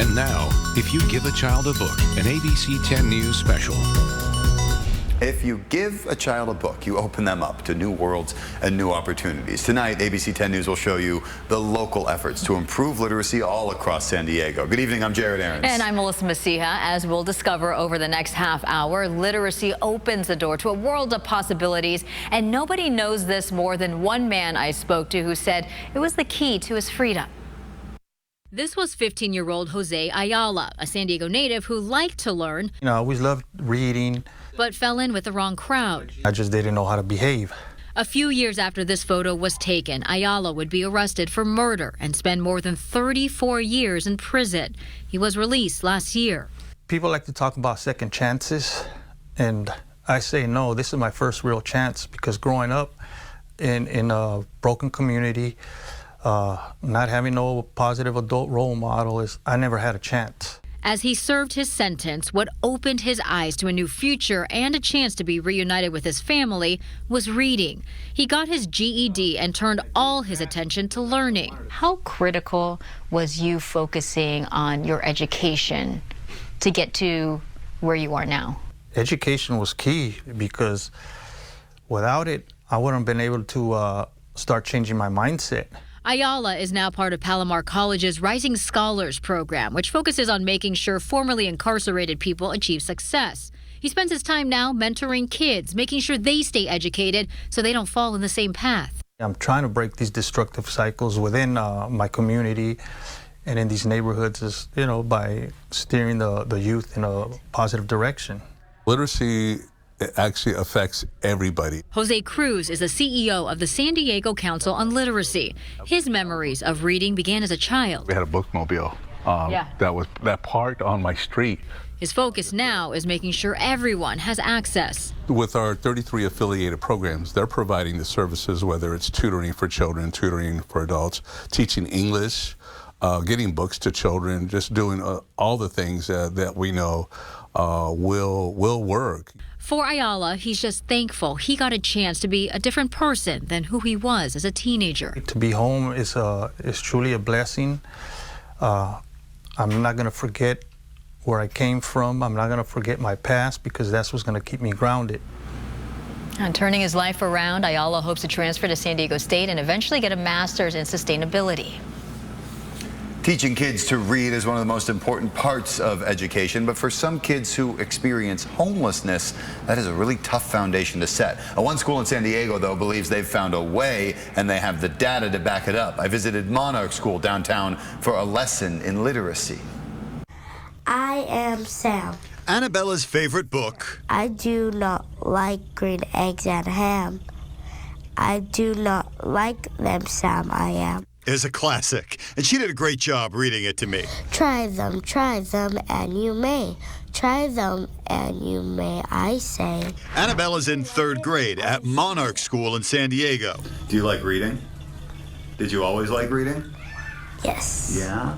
And now, if you give a child a book, an ABC 10 News special. If you give a child a book, you open them up to new worlds and new opportunities. Tonight, ABC 10 News will show you the local efforts to improve literacy all across San Diego. Good evening, I'm Jared Aarons. And I'm Melissa Messiha. As we'll discover over the next half hour, literacy opens the door to a world of possibilities. And nobody knows this more than one man I spoke to who said it was the key to his freedom. This was 15-year-old Jose Ayala, a San Diego native who liked to learn. I always loved reading. But fell in with the wrong crowd. I just didn't know how to behave. A few years after this photo was taken, Ayala would be arrested for murder and spend more than 34 years in prison. He was released last year. People like to talk about second chances, and I say no, this is my first real chance, because growing up in a broken community, not having no positive adult role model, I never had a chance. As he served his sentence, what opened his eyes to a new future and a chance to be reunited with his family was reading. He got his GED and turned all his attention to learning. How critical was you focusing on your education to get to where you are now? Education was key, because without it, I wouldn't have been able to start changing my mindset. Ayala is now part of Palomar College's Rising Scholars program, which focuses on making sure formerly incarcerated people achieve success. He spends his time now mentoring kids, making sure they stay educated so they don't fall in the same path. I'm trying to break these destructive cycles within my community and in these neighborhoods, by steering the youth in a positive direction. Literacy actually affects everybody. Jose Cruz is the CEO of the San Diego Council on Literacy. His memories of reading began as a child. We had a bookmobile that parked on my street. His focus now is making sure everyone has access. With our 33 affiliated programs, they're providing the services, whether it's tutoring for children, tutoring for adults, teaching English, getting books to children, just doing all the things that we know will work. For Ayala, he's just thankful he got a chance to be a different person than who he was as a teenager. To be home is truly a blessing. I'm not going to forget where I came from. I'm not going to forget my past, because that's what's going to keep me grounded. And turning his life around, Ayala hopes to transfer to San Diego State and eventually get a master's in sustainability. Teaching kids to read is one of the most important parts of education, but for some kids who experience homelessness, that is a really tough foundation to set. One school in San Diego, though, believes they've found a way, and they have the data to back it up. I visited Monarch School downtown for a lesson in literacy. I am Sam. Annabella's favorite book. I do not like green eggs and ham. I do not like them, Sam, I am. Is a classic, and she did a great job reading it to me. Try them, and you may. Try them, and you may, I say. Annabella's in 3rd grade at Monarch School in San Diego. Do you like reading? Did you always like reading? Yes. Yeah?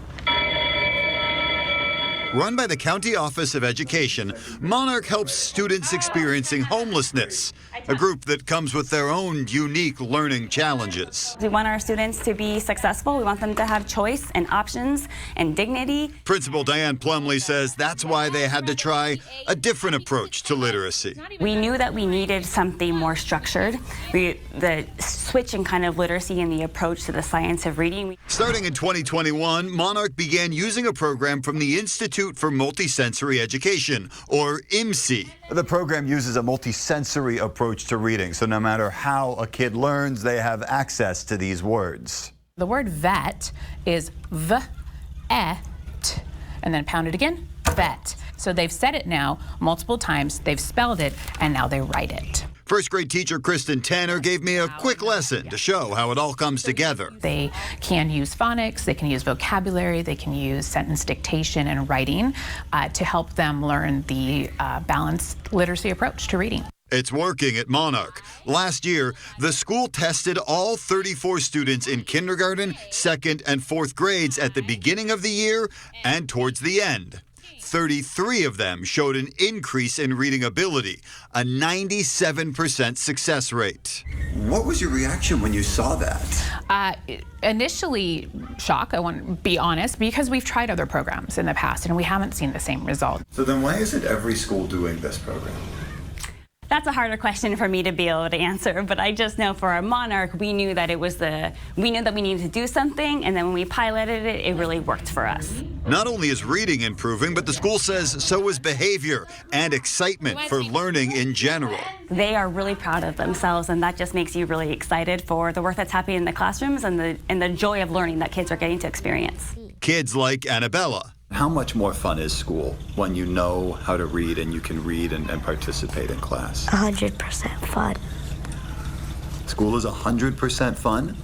Run by the County Office of Education, Monarch helps students experiencing homelessness, a group that comes with their own unique learning challenges. We want our students to be successful. We want them to have choice and options and dignity. Principal Diane Plumley says that's why they had to try a different approach to literacy. We knew that we needed something more structured. The switch in kind of literacy and the approach to the science of reading. Starting in 2021, Monarch began using a program from the Institute for Multisensory Education, or IMSE. The program uses a multisensory approach to reading, so no matter how a kid learns, they have access to these words. The word vet is v-et, and then pound it again, vet. So they've said it now multiple times, they've spelled it, and now they write it. First grade teacher Kristen Tanner gave me a quick lesson to show how it all comes together. They can use phonics, they can use vocabulary, they can use sentence dictation and writing to help them learn the balanced literacy approach to reading. It's working at Monarch. Last year, the school tested all 34 students in kindergarten, 2nd, and 4th grades at the beginning of the year and towards the end. 33 of them showed an increase in reading ability, a 97% success rate. What was your reaction when you saw that? Initially, shock, I want to be honest, because we've tried other programs in the past and we haven't seen the same result. So then why isn't every school doing this program? That's a harder question for me to be able to answer, but I just know for our Monarch, we knew that we knew that we needed to do something, and then when we piloted it, it really worked for us. Not only is reading improving, but the school says so is behavior and excitement for learning in general. They are really proud of themselves, and that just makes you really excited for the work that's happening in the classrooms and the joy of learning that kids are getting to experience. Kids like Annabella. How much more fun is school when you know how to read and you can read and participate in class? 100% fun. School is 100% fun?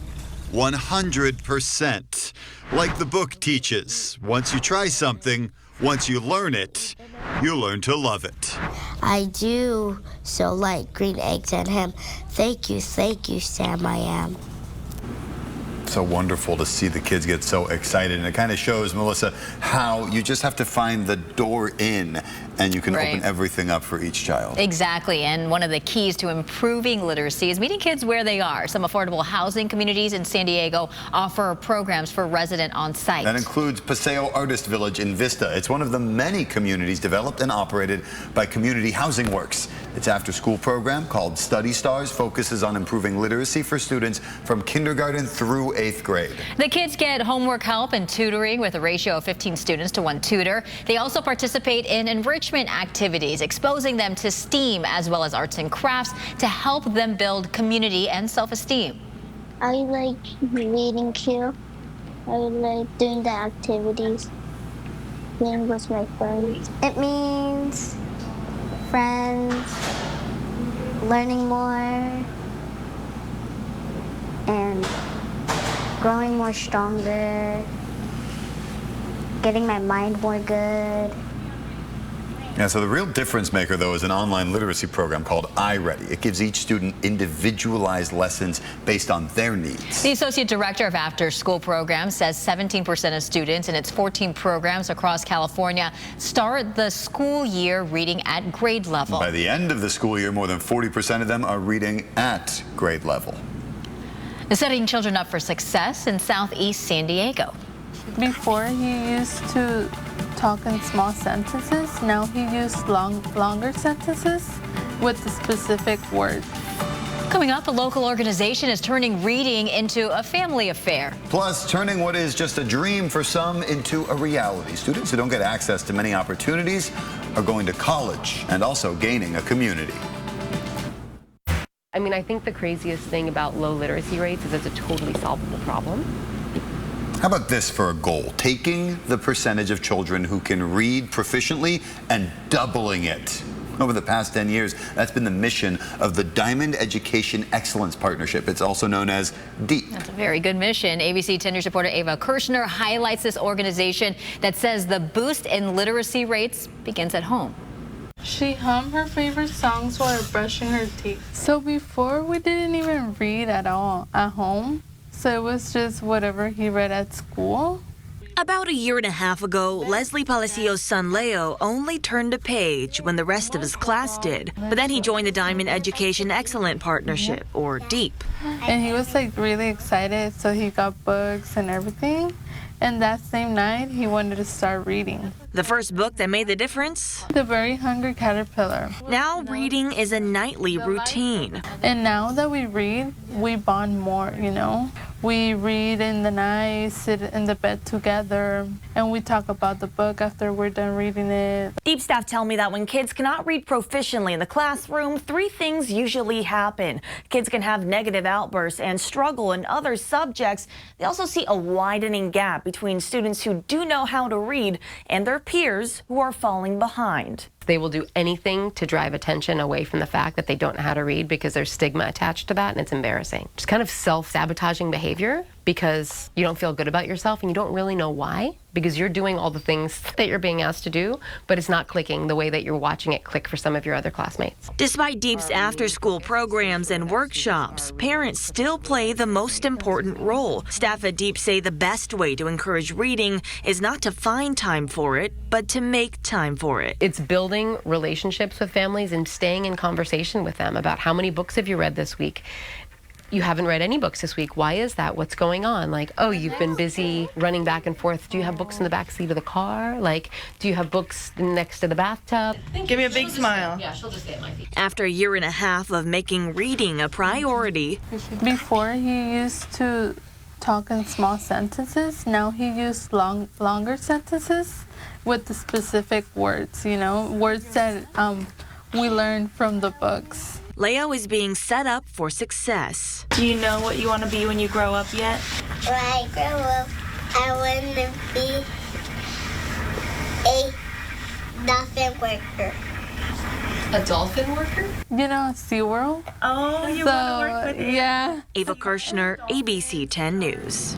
100%. Like the book teaches, once you try something, once you learn it, you learn to love it. I do so like green eggs and ham. Thank you, Sam I am. So wonderful to see the kids get so excited, and it kind of shows, Melissa, how you just have to find the door in and you can open everything up for each child. Exactly, and one of the keys to improving literacy is meeting kids where they are. Some affordable housing communities in San Diego offer programs for resident on site. That includes Paseo Artist Village in Vista. It's one of the many communities developed and operated by Community Housing Works. Its after-school program called Study Stars focuses on improving literacy for students from kindergarten through 8th grade. The kids get homework help and tutoring with a ratio of 15 students to 1 tutor. They also participate in enrichment activities, exposing them to STEAM as well as arts and crafts to help them build community and self-esteem. I like reading too. I like doing the activities. Playing with my friends. It means friends, learning more, and growing more stronger, getting my mind more good. Yeah, so the real difference maker, though, is an online literacy program called iReady. It gives each student individualized lessons based on their needs. The Associate Director of After School Programs says 17% of students in its 14 programs across California start the school year reading at grade level. By the end of the school year, more than 40% of them are reading at grade level. Setting children up for success in Southeast San Diego. Before he used to talk in small sentences. Now he used longer sentences with the specific words. Coming up, a local organization is turning reading into a family affair. Plus, turning what is just a dream for some into a reality. Students who don't get access to many opportunities are going to college and also gaining a community. I mean, I think the craziest thing about low literacy rates is it's a totally solvable problem. How about this for a goal? Taking the percentage of children who can read proficiently and doubling it. Over the past 10 years, that's been the mission of the Diamond Education Excellence Partnership. It's also known as DEEP. That's a very good mission. ABC 10 News reporter Ava Kirshner highlights this organization that says the boost in literacy rates begins at home. She hummed her favorite songs while brushing her teeth. So before, we didn't even read at all at home. So it was just whatever he read at school. About a year and a half ago, Leslie Palacio's son Leo only turned a page when the rest of his class did. But then he joined the Diamond Education Excellence Partnership, or DEEP. And he was like really excited, so he got books and everything. And that same night, he wanted to start reading. The first book that made the difference? The Very Hungry Caterpillar. Now reading is a nightly routine. And now that we read, we bond more, you know? We read in the night, sit in the bed together, and we talk about the book after we're done reading it. DEEP staff tell me that when kids cannot read proficiently in the classroom, 3 things usually happen. Kids can have negative outbursts and struggle in other subjects. They also see a widening gap between students who do know how to read and their peers who are falling behind. They will do anything to drive attention away from the fact that they don't know how to read because there's stigma attached to that, and it's embarrassing. It's kind of self-sabotaging behavior because you don't feel good about yourself and you don't really know why, because you're doing all the things that you're being asked to do, but it's not clicking the way that you're watching it click for some of your other classmates. Despite Deep's after-school programs and workshops, parents still play the most important role. Staff at Deep say the best way to encourage reading is not to find time for it, but to make time for it. It's building relationships with families and staying in conversation with them about how many books have you read this week. You haven't read any books this week. Why is that? What's going on? Like, oh, you've been busy running back and forth. Do you have books in the back seat of the car? Like, do you have books next to the bathtub? Give me a big smile. Yeah, she'll just stay at my feet. After a year and a half of making reading a priority. Before he used to talk in small sentences. Now he used longer sentences with the specific words, words that we learned from the books. Leo is being set up for success. Do you know what you want to be when you grow up yet? When I grow up, I want to be a dolphin worker. A dolphin worker? SeaWorld. Oh, you want to work with it? Yeah. Ava Kirshner, ABC 10 News.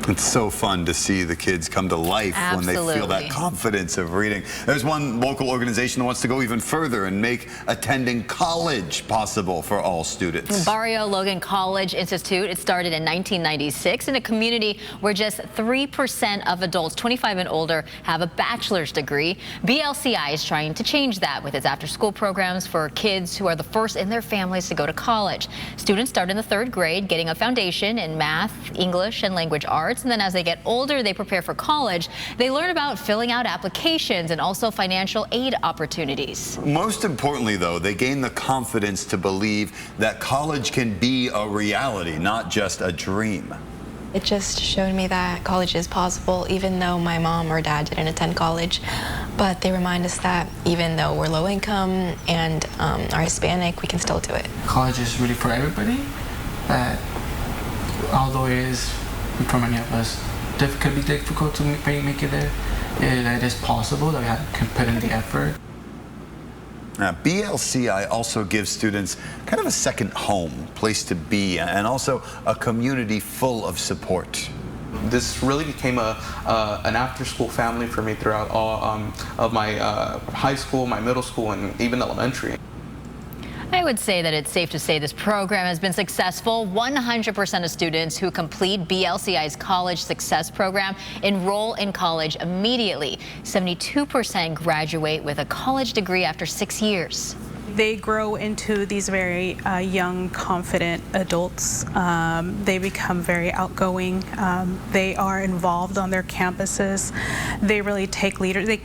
It's so fun to see the kids come to life when they feel that confidence of reading. There's one local organization that wants to go even further and make attending college possible for all students. Barrio Logan College Institute, it started in 1996 in a community where just 3% of adults 25 and older have a bachelor's degree. BLCI is trying to change that with its after-school programs for kids who are the first in their families to go to college. Students start in the 3rd grade, getting a foundation in math, English, and language arts. And then as they get older, they prepare for college. They learn about filling out applications and also financial aid opportunities. Most importantly, though, they gain the confidence to believe that college can be a reality, not just a dream. It just showed me that college is possible, even though my mom or dad didn't attend college. But they remind us that even though we're low income and are Hispanic, we can still do it. College is really for everybody, but although it is for many of us, it could be difficult to make it there. It is possible that we can put in the effort. Now, BLCI also gives students kind of a second home, place to be, and also a community full of support. This really became an after-school family for me throughout all of my high school, my middle school, and even elementary. I would say that it's safe to say this program has been successful. 100% of students who complete BLCI's College Success Program enroll in college immediately. 72% graduate with a college degree after 6 years. They grow into these very young, confident adults. They become very outgoing. They are involved on their campuses. They really take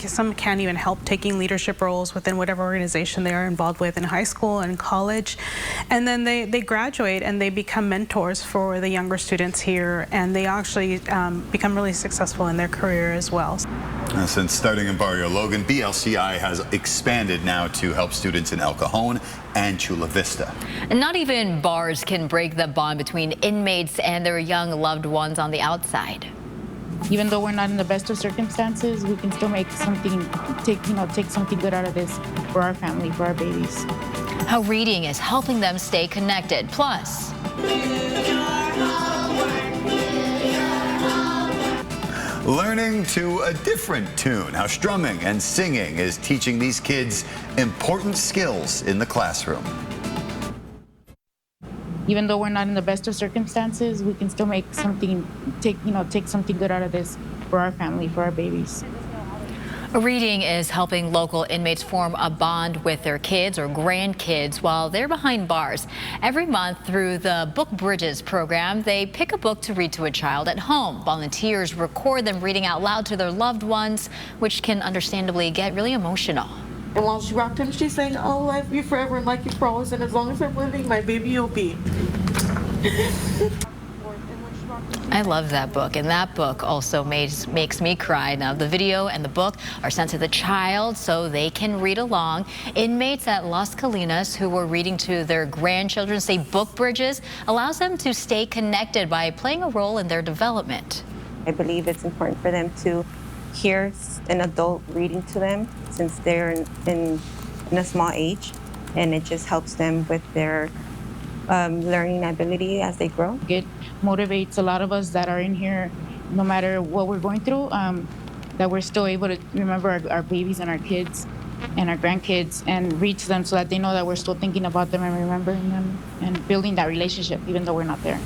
some can even help taking leadership roles within whatever organization they are involved with in high school and college. And then they graduate and they become mentors for the younger students here, and they actually become really successful in their career as well. Since starting in Barrio Logan, BLCI has expanded now to help students in El Cajon and Chula Vista. And not even bars can break the bond between inmates and their young loved ones on the outside. Even though we're not in the best of circumstances, we can still make something, take something good out of this for our family, for our babies. How reading is helping them stay connected. Plus, learning to a different tune, how strumming and singing is teaching these kids important skills in the classroom. Even though we're not in the best of circumstances, we can still make something, take something good out of this for our family, for our babies. reading is helping local inmates form a bond with their kids or grandkids while they're behind bars. Every month through the Book Bridges program, they pick a book to read to a child at home. Volunteers record them reading out loud to their loved ones, which can understandably get really emotional. And while she rocked him, she's saying, "I'll love you forever and like you for always, and as long as I'm living, my baby will be." I love that book, and that book also makes me cry. Now, the video and the book are sent to the child so they can read along. Inmates at Las Colinas who were reading to their grandchildren say Book Bridges allows them to stay connected by playing a role in their development. I believe it's important for them to hear an adult reading to them since they're in a small age, and it just helps them with their learning ability as they grow. It motivates a lot of us that are in here, no matter what we're going through, that we're still able to remember our babies and our kids and our grandkids and reach them so that they know that we're still thinking about them and remembering them and building that relationship even though we're not there.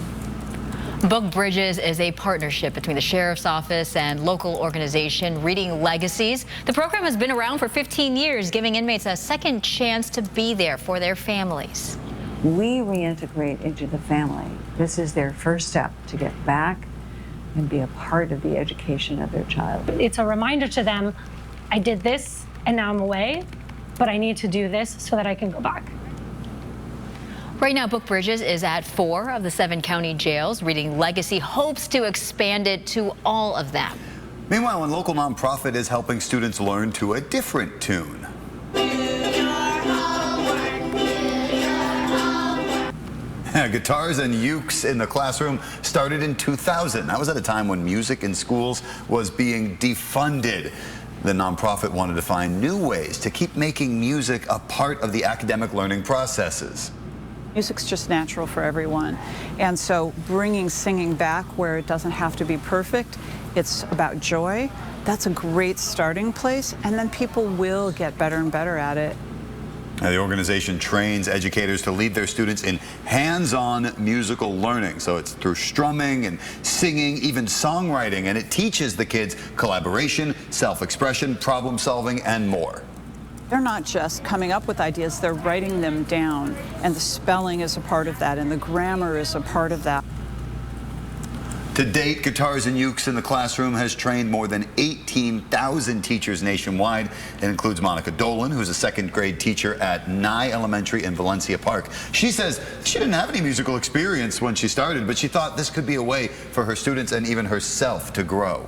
Book Bridges is a partnership between the Sheriff's Office and local organization Reading Legacies. The program has been around for 15 years, giving inmates a second chance to be there for their families. We reintegrate into the family. This is their first step to get back and be a part of the education of their child. It's a reminder to them, I did this and now I'm away, but I need to do this so that I can go back. Right now, Book Bridges is at 4 of the 7 county jails. Reading Legacy hopes to expand it to all of them. Meanwhile, one local nonprofit is helping students learn to a different tune. Guitars and ukes in the classroom started in 2000. That was at a time when music in schools was being defunded. The nonprofit wanted to find new ways to keep making music a part of the academic learning processes. Music's just natural for everyone, and so bringing singing back where it doesn't have to be perfect, it's about joy. That's a great starting place, and then people will get better and better at it. Now, the organization trains educators to lead their students in hands-on musical learning. So it's through strumming and singing, even songwriting, and it teaches the kids collaboration, self-expression, problem solving, and more. They're not just coming up with ideas, they're writing them down, and the spelling is a part of that, and the grammar is a part of that. To date, Guitars and Ukes in the Classroom has trained more than 18,000 teachers nationwide. It includes Monica Dolan, who's a second-grade teacher at Nye Elementary in Valencia Park. She says she didn't have any musical experience when she started, but she thought this could be a way for her students and even herself to grow.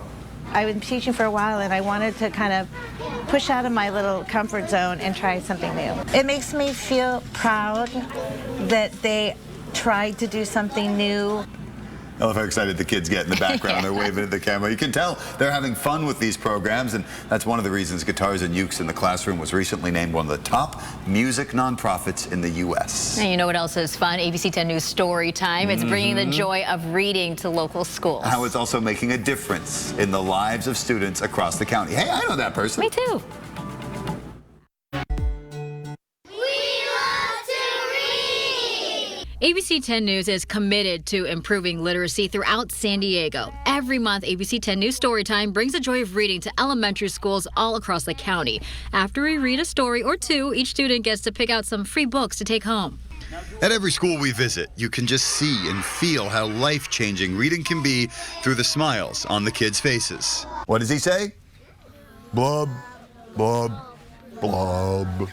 I've been teaching for a while, and I wanted to kind of push out of my little comfort zone and try something new. It makes me feel proud that they tried to do something new. I love how excited the kids get in the background. They're waving at the camera. You can tell they're having fun with these programs, and that's one of the reasons Guitars and Ukes in the Classroom was recently named one of the top music nonprofits in the U.S. And you know what else is fun? ABC 10 News Storytime. It's bringing the joy of reading to local schools. How it's also making a difference in the lives of students across the county. Hey, I know that person. Me too. ABC 10 News is committed to improving literacy throughout San Diego. Every month, ABC 10 News Storytime brings the joy of reading to elementary schools all across the county. After we read a story or two, each student gets to pick out some free books to take home. At every school we visit, you can just see and feel how life-changing reading can be through the smiles on the kids' faces. What does he say? Blub, blub, blub.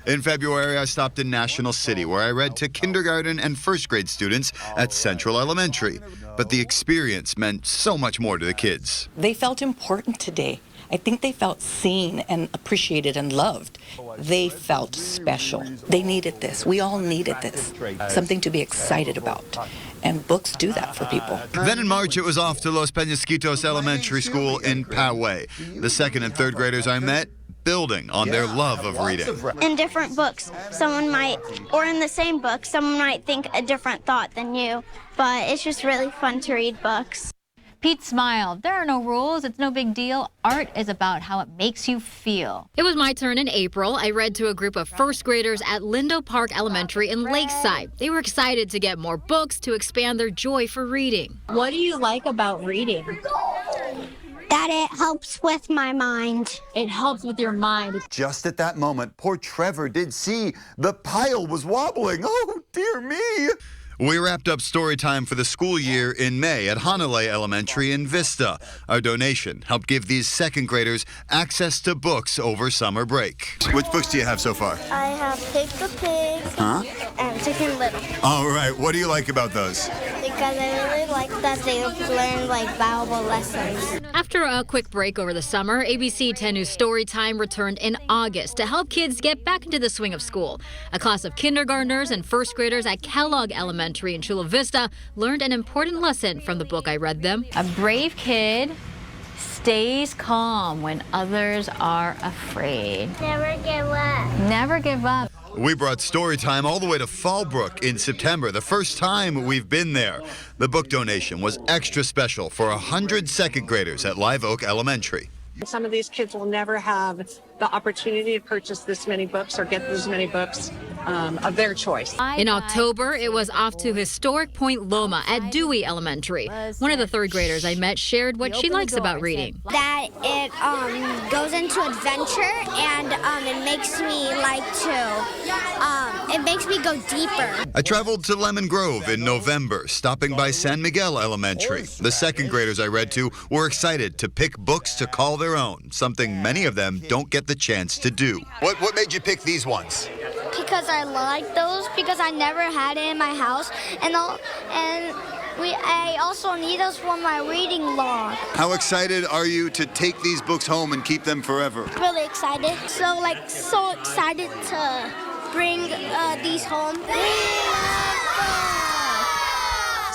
In February, I stopped in National City, where I read to kindergarten and first grade students at Central Elementary. But the experience meant so much more to the kids. They felt important today. I think they felt seen and appreciated and loved. They felt special. They needed this. We all needed this. Something to be excited about. And books do that for people. Then in March, it was off to Los Peñasquitos Elementary School in Poway. The second and third graders I met, building on their love of reading. In different books, someone might, or in the same book, someone might think a different thought than you, but it's just really fun to read books. Pete smiled. There are no rules. It's no big deal. Art is about how it makes you feel. It was my turn in April. I read to a group of first graders at Lindo Park Elementary in Lakeside. They were excited to get more books to expand their joy for reading. What do you like about reading? That it helps with my mind. It helps with your mind. Just at that moment, poor Trevor did see the pile was wobbling. Oh, dear me. We wrapped up story time for the school year in May at Hanalei Elementary in Vista. Our donation helped give these second graders access to books over summer break. Which books do you have so far? I have Pick the Pig and Chicken Little. All right, what do you like about those? Because I really like that they learn valuable lessons. After a quick break over the summer, ABC 10 News Storytime returned in August to help kids get back into the swing of school. A class of kindergartners and first graders at Kellogg Elementary in Chula Vista learned an important lesson from the book I read them. A brave kid stays calm when others are afraid. Never give up. Never give up. We brought Storytime all the way to Fallbrook in September, the first time we've been there. The book donation was extra special for 100 second graders at Live Oak Elementary. Some of these kids will never have the opportunity to purchase this many books or get this many books of their choice. In October, it was off to historic Point Loma at Dewey Elementary. One of the third graders I met shared what she likes about reading. That it goes into adventure and it makes me like to, it makes me go deeper. I traveled to Lemon Grove in November, stopping by San Miguel Elementary. The second graders I read to were excited to pick books to call their own, something many of them don't get the chance to do. What made you pick these ones? Because I like those, because I never had it in my house, I also need those for my reading log. How excited are you to take these books home and keep them forever? Really excited. So excited to bring these home.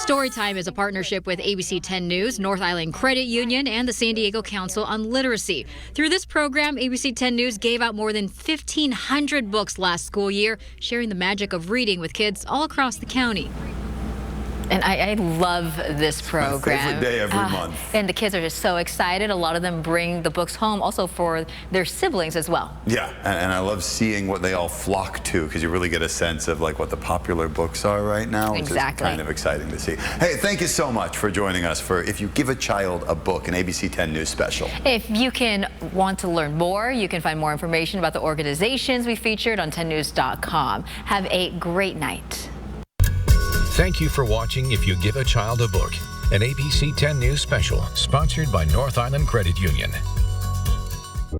Storytime is a partnership with ABC 10 News, North Island Credit Union, and the San Diego Council on Literacy. Through this program, ABC 10 News gave out more than 1,500 books last school year, sharing the magic of reading with kids all across the county. And I love this program. My favorite day every month. And the kids are just so excited. A lot of them bring the books home also for their siblings as well. Yeah, and I love seeing what they all flock to, because you really get a sense of like what the popular books are right now. Exactly. Which is kind of exciting to see. Hey, thank you so much for joining us for If You Give a Child a Book, an ABC 10 News special. If you want to learn more, you can find more information about the organizations we featured on 10news.com. Have a great night. Thank you for watching If You Give a Child a Book, an ABC 10 News special sponsored by North Island Credit Union.